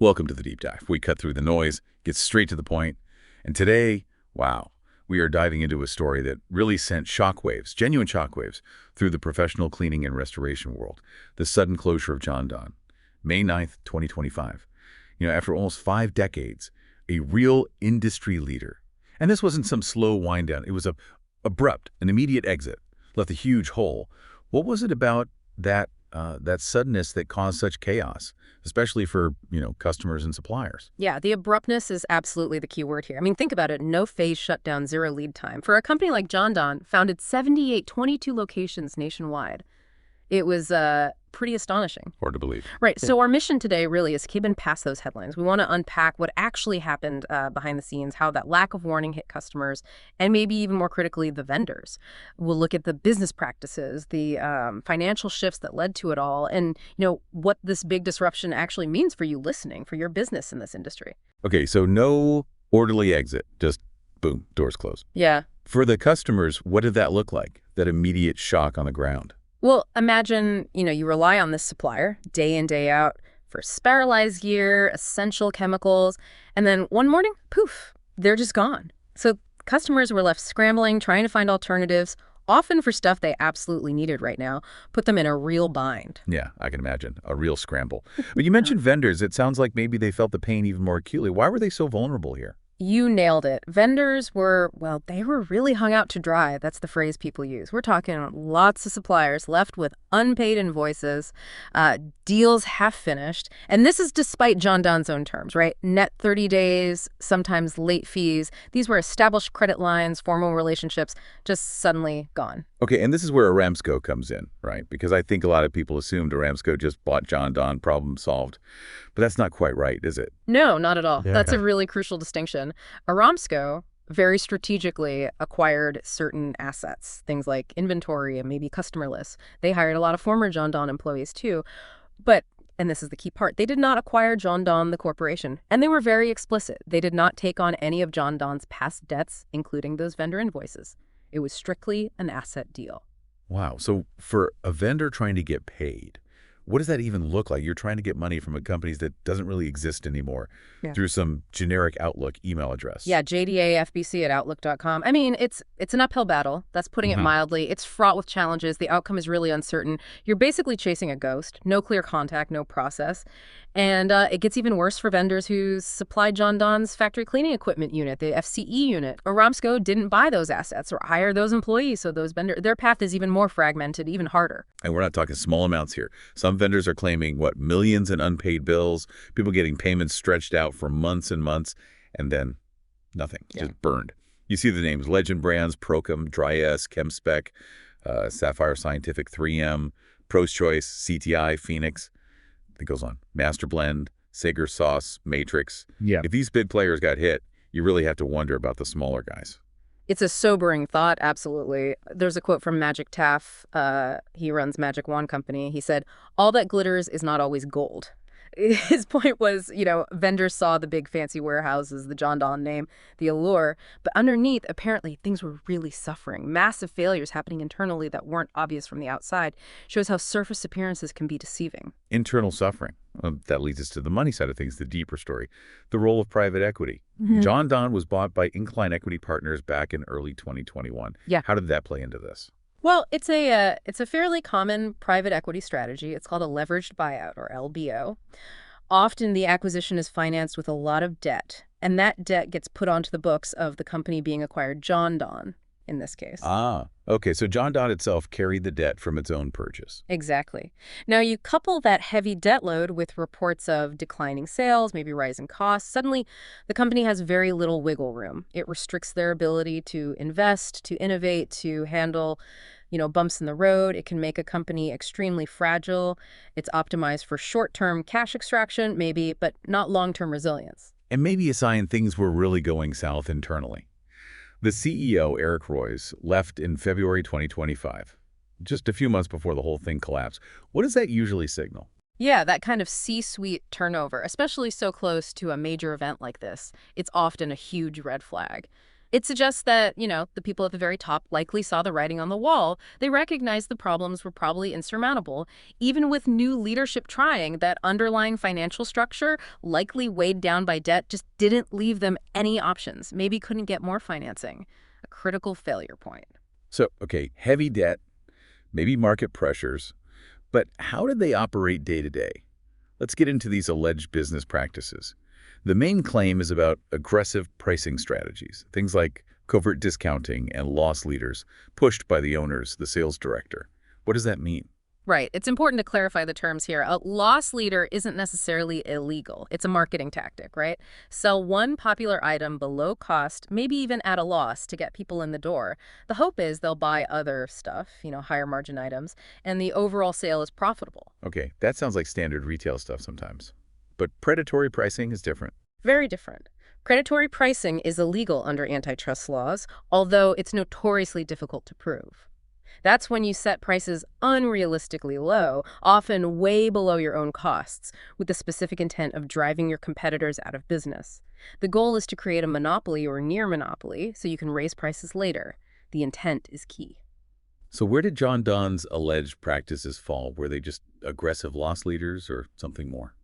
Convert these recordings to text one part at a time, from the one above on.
Welcome to the Deep Dive. We cut through the noise, get straight to the point, and today, wow, we are diving into a story that really sent shockwaves, genuine shockwaves, through the professional cleaning and restoration world. The sudden closure of JonDon, May 9th, 2025. After almost 5 decades, a real industry leader. And this wasn't some slow wind down. It was abrupt, an immediate exit, left a huge hole. What was it about that suddenness that caused such chaos, especially for, customers and suppliers? Yeah, the abruptness is absolutely the key word here. I mean, think about it. No phase shutdown, zero lead time. For a company like JonDon, founded 22 locations nationwide, it was pretty astonishing. Hard to believe. Right. So our mission today really is keeping past those headlines. We want to unpack what actually happened behind the scenes, how that lack of warning hit customers, and maybe even more critically, the vendors. We'll look at the business practices, the financial shifts that led to it all, and what this big disruption actually means for you listening, for your business in this industry. Okay, so no orderly exit, just boom, doors closed. Yeah. For the customers, what did that look like, that immediate shock on the ground? Well, imagine, you rely on this supplier day in, day out for sterilized gear, essential chemicals, and then one morning, poof, they're just gone. So customers were left scrambling, trying to find alternatives, often for stuff they absolutely needed right now, put them in a real bind. Yeah, I can imagine. A real scramble. But you mentioned vendors. It sounds like maybe they felt the pain even more acutely. Why were they so vulnerable here? You nailed it. Vendors were, they were really hung out to dry. That's the phrase people use. We're talking lots of suppliers left with unpaid invoices, deals half finished. And this is despite JonDon's own terms, right? Net 30 days, sometimes late fees. These were established credit lines, formal relationships, just suddenly gone. Okay, and this is where Aramsco comes in, right? Because I think a lot of people assumed Aramsco just bought JonDon, problem solved. But that's not quite right, is it? No, not at all. Yeah. That's a really crucial distinction. Aramsco very strategically acquired certain assets, things like inventory and maybe customer lists. They hired a lot of former JonDon employees too. But, and this is the key part, they did not acquire JonDon, the corporation. And they were very explicit. They did not take on any of JonDon's past debts, including those vendor invoices. It was strictly an asset deal. Wow. So for a vendor trying to get paid, what does that even look like? You're trying to get money from a company that doesn't really exist anymore through some generic Outlook email address. Yeah, jdafbc@outlook.com. I mean, it's an uphill battle. That's putting it mildly. It's fraught with challenges. The outcome is really uncertain. You're basically chasing a ghost. No clear contact, no process. And it gets even worse for vendors who supplied JonDon's factory cleaning equipment unit, the FCE unit. Aramsco didn't buy those assets or hire those employees, so those vendors, their path is even more fragmented, even harder. And we're not talking small amounts here. Some vendors are claiming, millions in unpaid bills, people getting payments stretched out for months and months, and then nothing, just burned. You see the names, Legend Brands, Procom, Dry-S, ChemSpec, Sapphire Scientific, 3M, Pro's Choice, CTI, Phoenix. It goes on. Master Blend, Sager Sauce, Matrix. Yeah. If these big players got hit, you really have to wonder about the smaller guys. It's a sobering thought, absolutely. There's a quote from Magic Taff. He runs Magic Wand Company. He said, "All that glitters is not always gold." His point was, vendors saw the big fancy warehouses, the JonDon name, the allure, but underneath, apparently, things were really suffering. Massive failures happening internally that weren't obvious from the outside shows how surface appearances can be deceiving. Internal suffering. That leads us to the money side of things, the deeper story, the role of private equity. JonDon was bought by Incline Equity Partners back in early 2021. Yeah. How did that play into this? Well, it's a fairly common private equity strategy. It's called a leveraged buyout, or LBO. Often the acquisition is financed with a lot of debt, and that debt gets put onto the books of the company being acquired, JonDon, in this case. Ah, okay. So JonDon itself carried the debt from its own purchase. Exactly. Now, you couple that heavy debt load with reports of declining sales, maybe rising costs. Suddenly, the company has very little wiggle room. It restricts their ability to invest, to innovate, to handle bumps in the road. It can make a company extremely fragile. It's optimized for short-term cash extraction, maybe, but not long-term resilience. And maybe a sign things were really going south internally. The CEO, Eric Royce, left in February 2025, just a few months before the whole thing collapsed. What does that usually signal? Yeah, that kind of C-suite turnover, especially so close to a major event like this, it's often a huge red flag. It suggests that, the people at the very top likely saw the writing on the wall. They recognized the problems were probably insurmountable. Even with new leadership trying, that underlying financial structure, likely weighed down by debt, just didn't leave them any options. Maybe couldn't get more financing. A critical failure point. So, okay, heavy debt, maybe market pressures, but how did they operate day to day? Let's get into these alleged business practices. The main claim is about aggressive pricing strategies, things like covert discounting and loss leaders pushed by the owners, the sales director. What does that mean? Right. It's important to clarify the terms here. A loss leader isn't necessarily illegal. It's a marketing tactic, right? Sell one popular item below cost, maybe even at a loss to get people in the door. The hope is they'll buy other stuff, higher margin items, and the overall sale is profitable. Okay, that sounds like standard retail stuff sometimes. But predatory pricing is different. Very different. Predatory pricing is illegal under antitrust laws, although it's notoriously difficult to prove. That's when you set prices unrealistically low, often way below your own costs, with the specific intent of driving your competitors out of business. The goal is to create a monopoly or near monopoly so you can raise prices later. The intent is key. So where did JonDon's alleged practices fall? Were they just aggressive loss leaders or something more?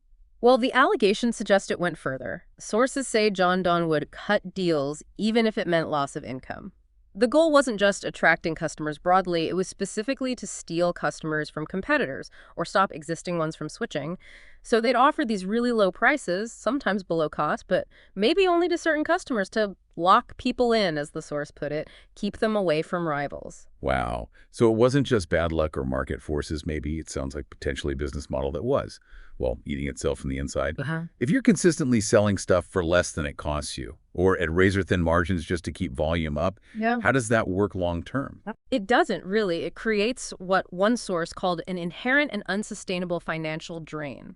Well, the allegations suggest it went further. Sources say JonDon would cut deals even if it meant loss of income. The goal wasn't just attracting customers broadly, it was specifically to steal customers from competitors or stop existing ones from switching. So they'd offer these really low prices, sometimes below cost, but maybe only to certain customers to lock people in, as the source put it, keep them away from rivals. Wow. So it wasn't just bad luck or market forces, maybe. It sounds like potentially a business model that was, well, eating itself from the inside. If you're consistently selling stuff for less than it costs you, or at razor-thin margins just to keep volume up, how does that work long-term? It doesn't really. It creates what one source called an inherent and unsustainable financial drain.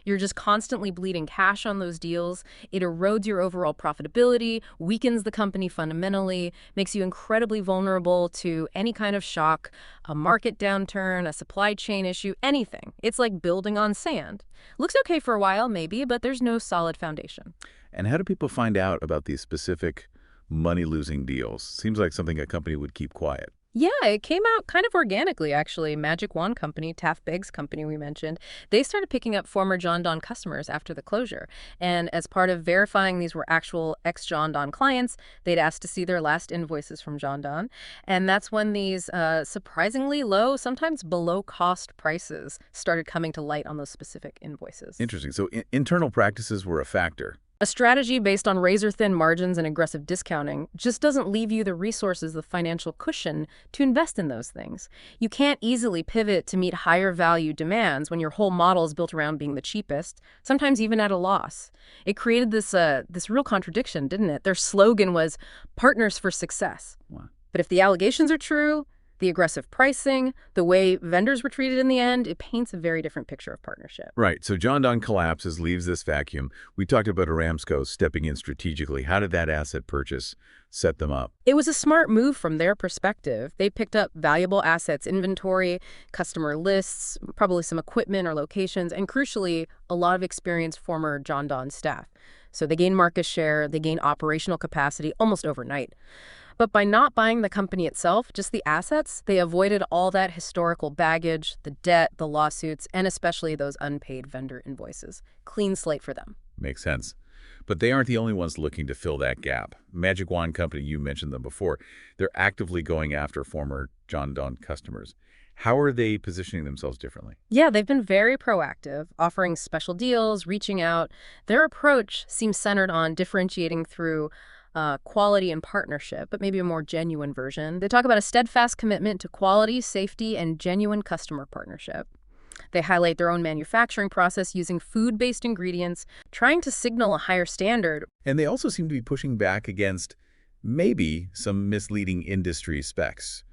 You're just constantly bleeding cash on those deals. It erodes your overall profitability, weakens the company fundamentally, makes you incredibly vulnerable to any kind of shock, a market downturn, a supply chain issue, anything. It's like building on sand. Looks okay for a while, maybe, but there's no solid foundation. And how do people find out about these specific money-losing deals? Seems like something a company would keep quiet. Yeah, it came out kind of organically, actually. Magic Wand Company, Taft Biggs Company we mentioned, they started picking up former JonDon customers after the closure. And as part of verifying these were actual ex-JonDon clients, they'd asked to see their last invoices from JonDon. And that's when these surprisingly low, sometimes below-cost prices started coming to light on those specific invoices. Interesting. So internal practices were a factor. A strategy based on razor-thin margins and aggressive discounting just doesn't leave you the resources, the financial cushion to invest in those things. You can't easily pivot to meet higher value demands when your whole model is built around being the cheapest, sometimes even at a loss. It created this real contradiction, didn't it? Their slogan was "Partners for Success." Wow. But if the allegations are true, the aggressive pricing, the way vendors were treated in the end, it paints a very different picture of partnership. Right. So JonDon collapses, leaves this vacuum. We talked about Aramsco stepping in strategically. How did that asset purchase set them up? It was a smart move from their perspective. They picked up valuable assets, inventory, customer lists, probably some equipment or locations, and crucially, a lot of experienced former JonDon staff. So they gained market share, they gained operational capacity almost overnight. But by not buying the company itself, just the assets, they avoided all that historical baggage, the debt, the lawsuits, and especially those unpaid vendor invoices. Clean slate for them. Makes sense. But they aren't the only ones looking to fill that gap. Magic Wand Company, you mentioned them before. They're actively going after former JonDon customers. How are they positioning themselves differently? Yeah, they've been very proactive, offering special deals, reaching out. Their approach seems centered on differentiating through quality and partnership, but maybe a more genuine version. They talk about a steadfast commitment to quality, safety, and genuine customer partnership. They highlight their own manufacturing process using food-based ingredients, trying to signal a higher standard. And they also seem to be pushing back against maybe some misleading industry specs,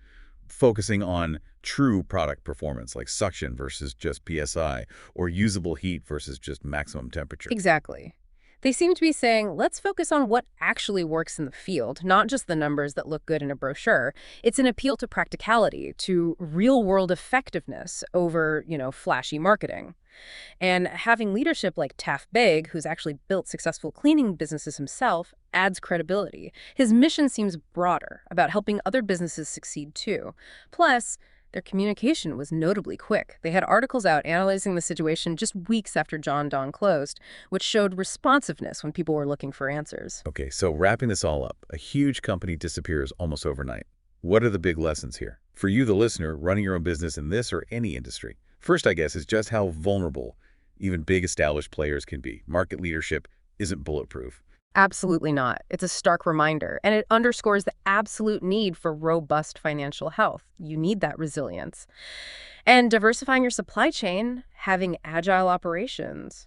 focusing on true product performance, like suction versus just PSI, or usable heat versus just maximum temperature. Exactly. They seem to be saying, let's focus on what actually works in the field, not just the numbers that look good in a brochure. It's an appeal to practicality, to real-world effectiveness over, flashy marketing. And having leadership like Taft Beg, who's actually built successful cleaning businesses himself, adds credibility. His mission seems broader, about helping other businesses succeed too. Plus, their communication was notably quick. They had articles out analyzing the situation just weeks after JonDon closed, which showed responsiveness when people were looking for answers. Okay, so wrapping this all up, a huge company disappears almost overnight. What are the big lessons here? For you, the listener, running your own business in this or any industry. First, I guess, is just how vulnerable even big established players can be. Market leadership isn't bulletproof. Absolutely not. It's a stark reminder, and it underscores the absolute need for robust financial health. You need that resilience. And diversifying your supply chain, having agile operations.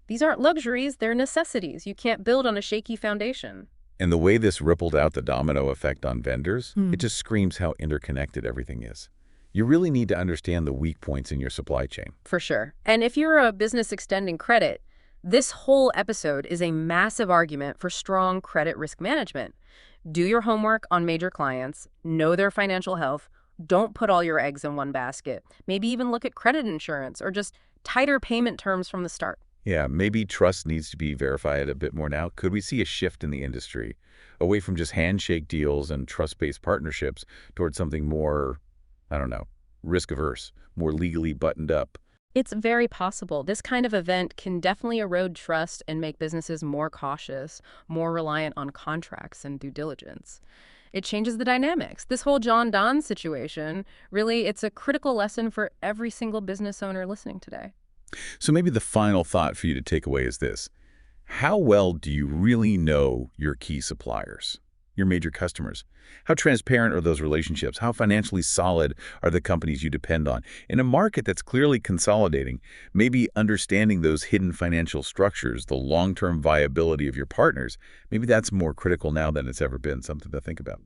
These aren't luxuries, they're necessities. You can't build on a shaky foundation. And the way this rippled out the domino effect on vendors, it just screams how interconnected everything is. You really need to understand the weak points in your supply chain. For sure. And if you're a business extending credit, this whole episode is a massive argument for strong credit risk management. Do your homework on major clients, know their financial health, don't put all your eggs in one basket. Maybe even look at credit insurance or just tighter payment terms from the start. Yeah, maybe trust needs to be verified a bit more now. Could we see a shift in the industry away from just handshake deals and trust-based partnerships towards something more, I don't know, risk-averse, more legally buttoned up? It's very possible. This kind of event can definitely erode trust and make businesses more cautious, more reliant on contracts and due diligence. It changes the dynamics. This whole JonDon situation, really, it's a critical lesson for every single business owner listening today. So maybe the final thought for you to take away is this. How well do you really know your key suppliers, your major customers? How transparent are those relationships? How financially solid are the companies you depend on? In a market that's clearly consolidating, maybe understanding those hidden financial structures, the long-term viability of your partners, maybe that's more critical now than it's ever been, something to think about.